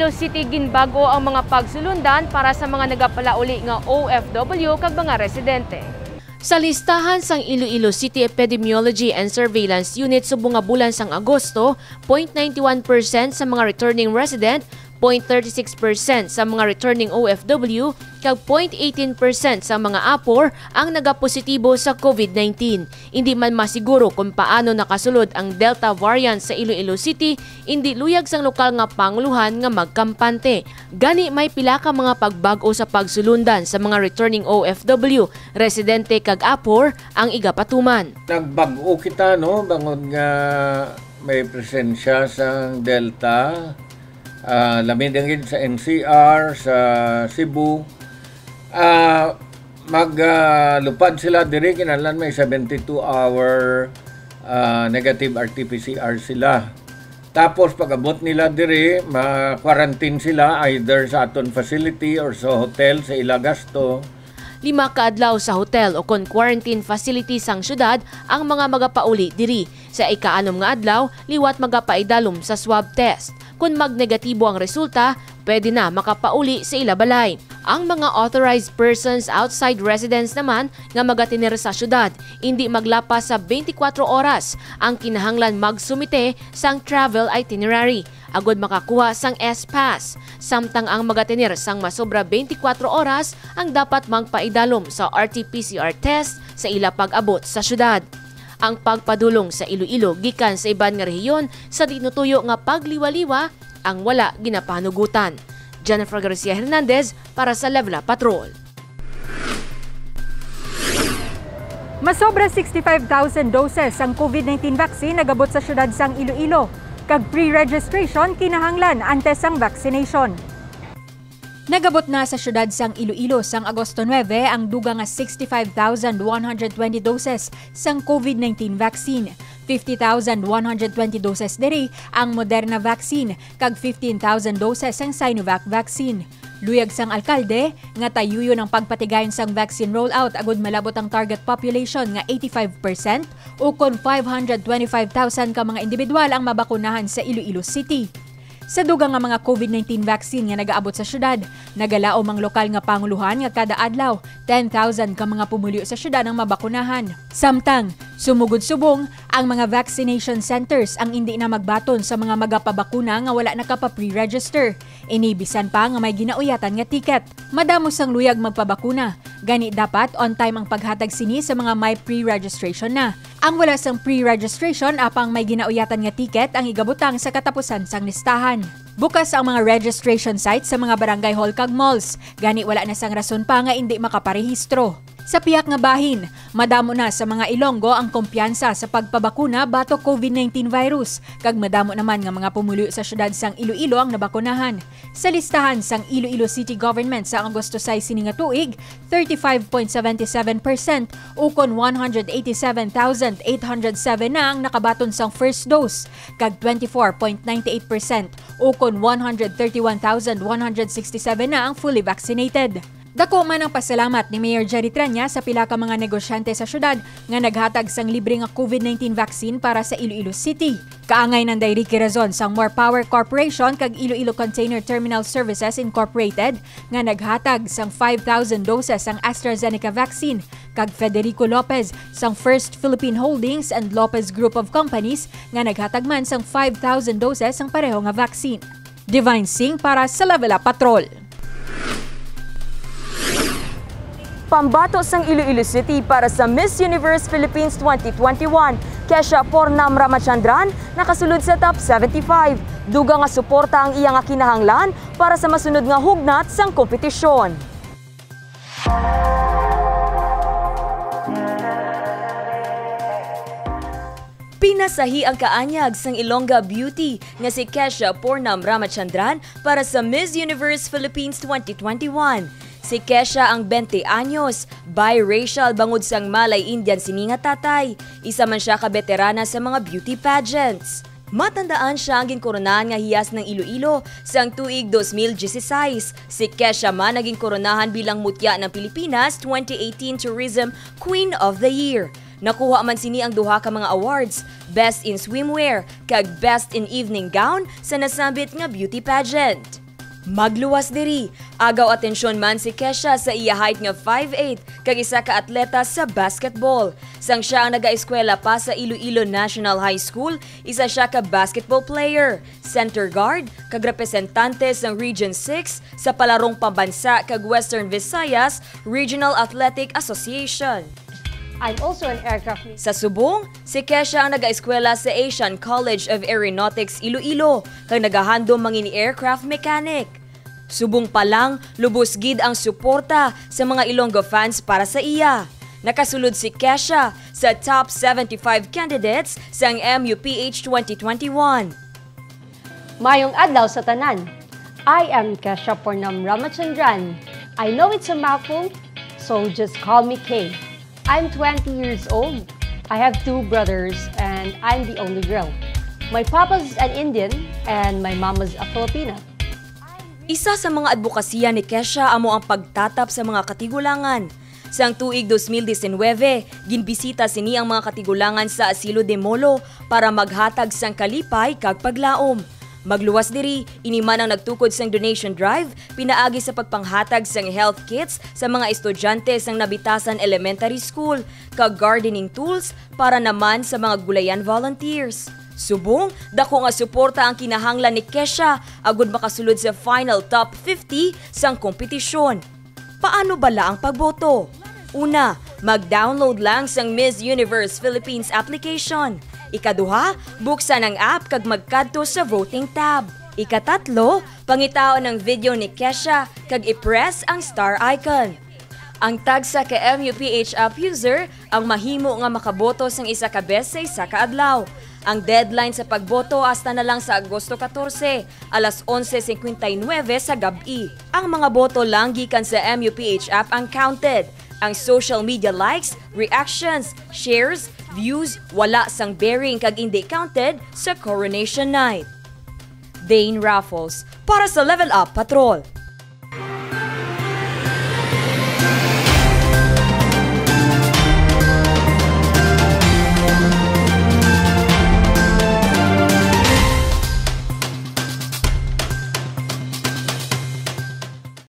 Iloilo City ginbago ang mga pagsulundan para sa mga nagapalauli nga OFW kag mga residente. Sa listahan sang Iloilo City Epidemiology and Surveillance Unit subong nga bulan sang Agosto, 0.91% sa mga returning resident, 0.36% sa mga returning OFW, kag 0.18% sa mga APOR ang nagapositibo sa COVID-19. Hindi man masiguro kung paano nakasulod ang Delta variant sa Iloilo City, hindi luyag sang lokal nga panguluhan nga magkampante. Gani may pila ka mga pagbago sa pagsulundan sa mga returning OFW, residente kag APOR ang igapatuman. Nagbago kita no bangod nga may presensya sa Delta. Lamin din sa NCR, sa Cebu. Maglupad sila diri kinahanglan may 72-hour negative RT-PCR sila. Tapos pag-abot nila diri, ma-quarantine sila either sa aton facility or sa hotel sa ila gasto. 5 kaadlaw sa hotel o kon quarantine facility sang syudad ang mga magapauli diri. Sa ika-6 nga adlaw, liwat magapaidalom sa swab test. Kung magnegatibo ang resulta, pwede na makapauli sa ilabalay. Ang mga authorized persons outside residence naman nga magatinir sa syudad, hindi maglapas sa 24 oras ang kinahanglan magsumite sang travel itinerary. Agod makakuha sang S-Pass. Samtang ang magatinir sang masobra 24 oras ang dapat magpaidalom sa RT-PCR test sa ila pag-abot sa syudad. Ang pagpadulong sa Iloilo gikan sa iban nga rehiyon sa tinutuyo nga pagliwaliwa ang wala ginapanugutan. Jennifer Garcia Hernandez para sa Levla Patrol. Masobra 65,000 doses ang COVID-19 vaccine nagabot sa syudad sang Iloilo. Kag pre-registration kinahanglan antes ang vaccination. Nagabot na sa syudad sang Iloilo sang Agosto 9 ang duga nga 65,120 doses sang COVID-19 vaccine. 50,120 doses diri ang Moderna vaccine kag 15,000 doses ang Sinovac vaccine. Luyag sang alkalde nga tayuyo ng pagpatigayon sang vaccine rollout agud malabot ang target population nga 85% o kon 525,000 ka mga individual ang mabakunahan sa Iloilo City. Sa dugang nga mga COVID-19 vaccine nga nagaabot sa syudad, nagalaom ang lokal nga panguluhan nga kada adlaw 10,000 ka mga pumulyo sa syudad ang mabakunahan. Samtang sumugod-subong ang mga vaccination centers ang hindi na magbaton sa mga magapabakuna nga wala nakapa-pre-register. Inibisan pa nga may ginauyatan nga ticket. Madamo sang luyag magpabakuna. Gani dapat on time ang paghatag sini sa mga may pre-registration na. Ang wala sang pre-registration apang may ginauyatan nga ticket ang igabutang sa katapusan sang listahan. Bukas ang mga registration sites sa mga barangay hall kag malls. Gani wala na sang rason pa nga hindi makaparehistro. Sa piyak nga bahin, madamo na sa mga Ilonggo ang kumpiyansa sa pagpabakuna bato COVID-19 virus. Kag madamo naman nga mga pumulyo sa syudad sang Iloilo ang nabakunahan. Sa listahan sang Iloilo City Government sa Agosto 6 sini nga tuig, 35.77% o kon 187,807 na ang nakabaton sang first dose. Kag 24.98% o kon 131,167 na ang fully vaccinated. Dako man ang pasalamat ni Mayor Jerry Tranya sa pila ka mga negosyante sa syudad nga naghatag sang libre nga COVID-19 vaccine para sa Iloilo City. Kaangay ng Ricky Razon sang More Power Corporation kag Iloilo Container Terminal Services Incorporated nga naghatag sang 5,000 doses sang AstraZeneca vaccine kag Federico Lopez sang First Philippine Holdings and Lopez Group of Companies nga naghatag man sang 5,000 doses sang pareho nga vaccine. Divine Singh para sa Levela Patrol. Pambato sang Iloilo City para sa Miss Universe Philippines 2021. Kesha Pornam Ramachandran nakasulod sa top 75. Duga nga suporta ang iyang kinahanglan para sa masunod nga hugnat sang kompetisyon. Pinasahi ang kaanyag sang Ilongga Beauty nga si Kesha Pornam Ramachandran para sa Miss Universe Philippines 2021. Si Kesha ang 20 anyos, biracial bangod sang Malay Indian sininga tatay. Isa man siya ka-veterana sa mga beauty pageants. Matandaan siya ang ginkoronahan nga hiyas ng Iloilo sang tuig 2016. Si Kesha man naging koronahan bilang mutya ng Pilipinas 2018 Tourism Queen of the Year. Nakuha man sini ang duha ka mga awards, Best in Swimwear kag Best in Evening Gown sa nasambit nga beauty pageant. Magluwas diri, agaw atensyon man si Kesha sa iya height nga 5'8", kag isa ka atleta sa basketball. Sang siya ang nag-eskwela pa sa Iloilo National High School, isa siya ka basketball player, center guard, kag representante ng Region 6 sa palarong pambansa kag Western Visayas Regional Athletic Association. I'm also an aircraft mechanic. Sa subong, si Kesha ang nag-eskwela sa Asian College of Aeronautics Iloilo kag nagahandom mangini aircraft mechanic. Subong pa lang, lubos gid ang suporta sa mga Ilonggo fans para sa iya. Nakasulod si Kesha sa top 75 candidates sa MUPH 2021. Mayong adlaw sa tanan. I am Kesha Pornam Ramachandran. I know it's a mouthful, so just call me K. I'm 20 years old. I have 2 brothers and I'm the only girl. My papa's an Indian and my mama's a Filipina. Isa sa mga advokasya ni Kesha amo ang pagtatap sa mga katigulangan. Sang tuig 2019, ginbisita sini ang mga katigulangan sa Asilo de Molo para maghatag sang kalipay kag paglaom. Magluwas diri, iniman ang nagtukod sang donation drive, pinaagi sa pagpanghatag sang health kits sa mga estudyante sang Nabitasan Elementary School, kag gardening tools para naman sa mga gulayan volunteers. Subong, dako nga suporta ang kinahanglan ni Kesha agud makasulod sa final top 50 sang kompetisyon. Paano bala ang pagboto? Una, mag-download lang sang Miss Universe Philippines application. Ikaduha, buksan ang app kag magkadto sa voting tab. Ikatatlo, pangitaon ng video ni Kesha kag i-press ang star icon. Ang tagsa ka MUPH app user ang mahimo nga makaboto sang isa ka beses sa isa ka adlaw. Ang deadline sa pagboto hasta na lang sa Agosto 14, alas 11:59 sa gabi. Ang mga boto lang gikan sa MUPH app ang counted. Ang social media likes, reactions, shares, views, wala sang bearing kag hindi counted sa Coronation Night. Dane Raffles para sa Level Up Patrol.